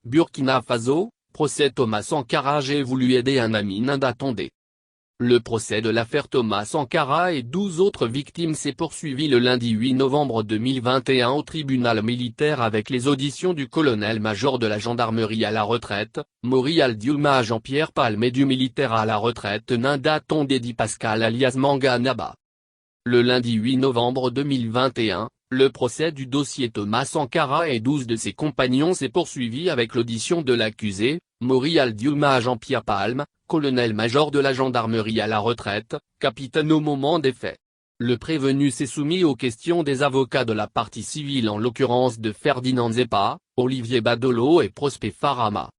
Burkina Faso, procès Thomas Sankara. J'ai voulu aider un ami. Nanda Tondé. Le procès de l'affaire Thomas Sankara et 12 autres victimes s'est poursuivi le lundi 8 novembre 2021 au tribunal militaire avec les auditions du colonel-major de la gendarmerie à la retraite, Maury Aldiouma, à Jean-Pierre Palme, et du militaire à la retraite Nanda Tondé dit Pascal alias Manga Naba. Le lundi 8 novembre 2021, le procès du dossier Thomas Sankara et 12 de ses compagnons s'est poursuivi avec l'audition de l'accusé, Maury Aldiouma, à Jean-Pierre Palme, colonel-major de la gendarmerie à la retraite, capitaine au moment des faits. Le prévenu s'est soumis aux questions des avocats de la partie civile, en l'occurrence de Ferdinand Zepa, Olivier Badolo et Prosper Farama.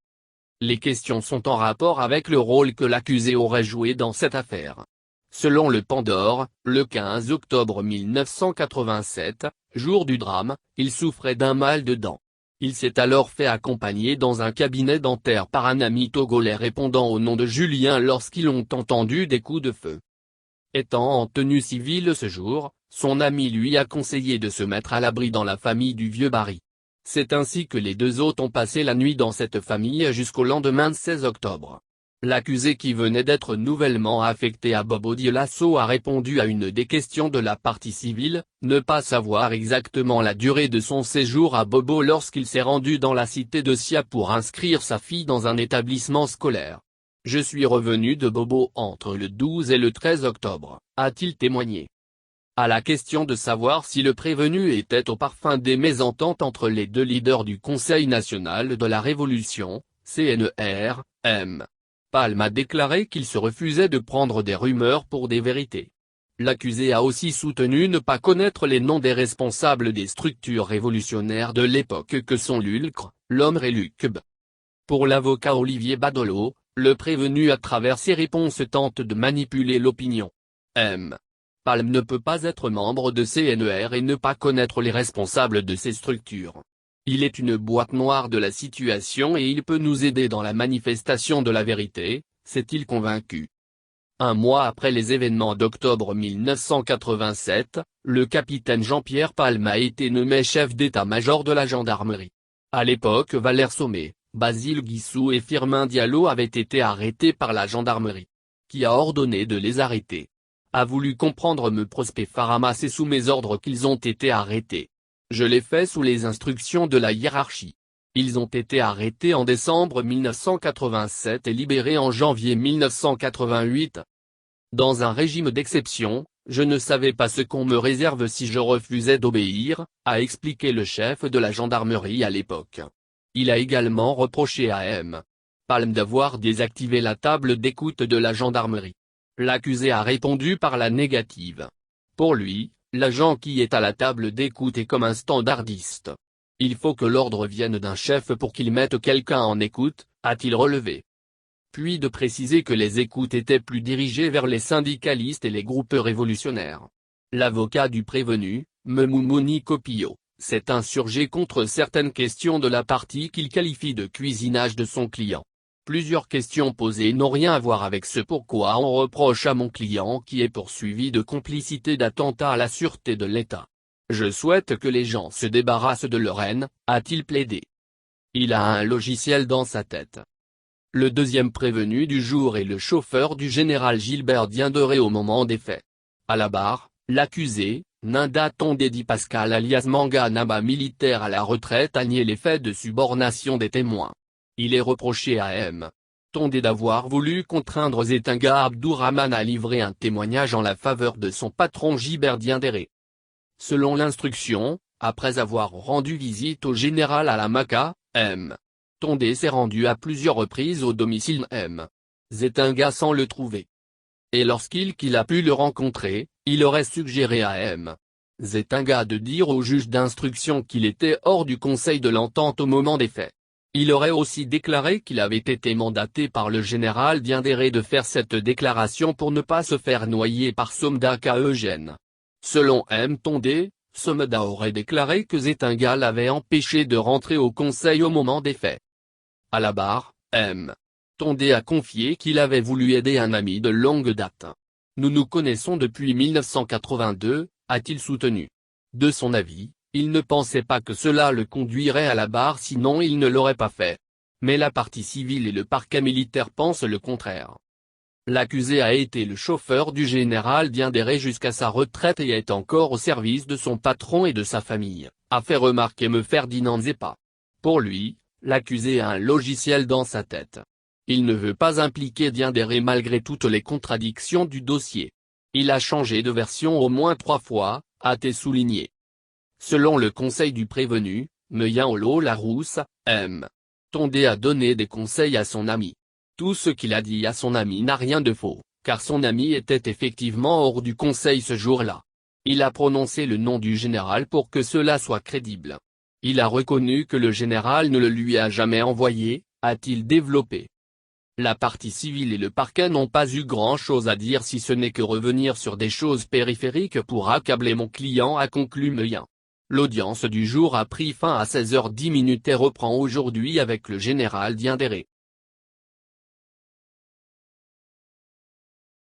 Les questions sont en rapport avec le rôle que l'accusé aurait joué dans cette affaire. Selon le Pandore, le 15 octobre 1987, jour du drame, il souffrait d'un mal de dents. Il s'est alors fait accompagner dans un cabinet dentaire par un ami togolais répondant au nom de Julien lorsqu'ils ont entendu des coups de feu. Étant en tenue civile ce jour, son ami lui a conseillé de se mettre à l'abri dans la famille du Vieux Barry. C'est ainsi que les deux autres ont passé la nuit dans cette famille jusqu'au lendemain 16 octobre. L'accusé, qui venait d'être nouvellement affecté à Bobo Dioulasso, a répondu à une des questions de la partie civile, ne pas savoir exactement la durée de son séjour à Bobo lorsqu'il s'est rendu dans la cité de Sia pour inscrire sa fille dans un établissement scolaire. Je suis revenu de Bobo entre le 12 et le 13 octobre, a-t-il témoigné. À la question de savoir si le prévenu était au parfum des mésententes entre les deux leaders du Conseil national de la Révolution, CNR, M. Palme a déclaré qu'il se refusait de prendre des rumeurs pour des vérités. L'accusé a aussi soutenu ne pas connaître les noms des responsables des structures révolutionnaires de l'époque que sont l'ULCR, l'OMR et l'UCB. Pour l'avocat Olivier Badolo, le prévenu à travers ses réponses tente de manipuler l'opinion. M. Palme ne peut pas être membre de CNR et ne pas connaître les responsables de ces structures. Il est une boîte noire de la situation et il peut nous aider dans la manifestation de la vérité, s'est-il convaincu. Un mois après les événements d'octobre 1987, le capitaine Jean-Pierre Palme a été nommé chef d'état-major de la gendarmerie. À l'époque, Valère Sommet, Basile Guissou et Firmin Diallo avaient été arrêtés par la gendarmerie, qui a ordonné de les arrêter. A voulu comprendre me Prosper Farama, c'est sous mes ordres qu'ils ont été arrêtés. Je l'ai fait sous les instructions de la hiérarchie. Ils ont été arrêtés en décembre 1987 et libérés en janvier 1988. Dans un régime d'exception, je ne savais pas ce qu'on me réserve si je refusais d'obéir, a expliqué le chef de la gendarmerie à l'époque. Il a également reproché à M. Palme d'avoir désactivé la table d'écoute de la gendarmerie. L'accusé a répondu par la négative. Pour lui, l'agent qui est à la table d'écoute est comme un standardiste. Il faut que l'ordre vienne d'un chef pour qu'il mette quelqu'un en écoute, a-t-il relevé. Puis de préciser que les écoutes étaient plus dirigées vers les syndicalistes et les groupes révolutionnaires. L'avocat du prévenu, Memoumouni Kopio, s'est insurgé contre certaines questions de la partie qu'il qualifie de cuisinage de son client. Plusieurs questions posées n'ont rien à voir avec ce pourquoi on reproche à mon client qui est poursuivi de complicité d'attentat à la sûreté de l'État. Je souhaite que les gens se débarrassent de leur haine, a-t-il plaidé. Il a un logiciel dans sa tête. Le deuxième prévenu du jour est le chauffeur du général Gilbert Diendéré au moment des faits. À la barre, l'accusé, Nanda Tondé dit Pascal alias Manga Naba, militaire à la retraite, a nié les faits de subornation des témoins. Il est reproché à M. Tondé d'avoir voulu contraindre Zetinga Abdourahmane à livrer un témoignage en la faveur de son patron Gilbert Diendéré. Selon l'instruction, après avoir rendu visite au général à la Maka, M. Tondé s'est rendu à plusieurs reprises au domicile M. Zetinga sans le trouver. Et lorsqu'il a pu le rencontrer, il aurait suggéré à M. Zetinga de dire au juge d'instruction qu'il était hors du conseil de l'entente au moment des faits. Il aurait aussi déclaré qu'il avait été mandaté par le général Diendéré de faire cette déclaration pour ne pas se faire noyer par Somda Eugène. Selon M. Tondé, Somda aurait déclaré que Zetinga l'avait empêché de rentrer au conseil au moment des faits. À la barre, M. Tondé a confié qu'il avait voulu aider un ami de longue date. Nous nous connaissons depuis 1982, a-t-il soutenu. De son avis, il ne pensait pas que cela le conduirait à la barre, sinon il ne l'aurait pas fait. Mais la partie civile et le parquet militaire pensent le contraire. L'accusé a été le chauffeur du général Diendéré jusqu'à sa retraite et est encore au service de son patron et de sa famille, a fait remarquer M. Ferdinand Zeppa. Pour lui, l'accusé a un logiciel dans sa tête. Il ne veut pas impliquer Diendéré malgré toutes les contradictions du dossier. Il a changé de version au moins 3 fois, a-t-il souligné. Selon le conseil du prévenu, Meillan Olo Larousse, M. Tondé a donné des conseils à son ami. Tout ce qu'il a dit à son ami n'a rien de faux, car son ami était effectivement hors du conseil ce jour-là. Il a prononcé le nom du général pour que cela soit crédible. Il a reconnu que le général ne le lui a jamais envoyé, a-t-il développé. La partie civile et le parquet n'ont pas eu grand-chose à dire si ce n'est que revenir sur des choses périphériques pour accabler mon client, a conclu Meillan. L'audience du jour a pris fin à 16h10 et reprend aujourd'hui avec le général Diendéré.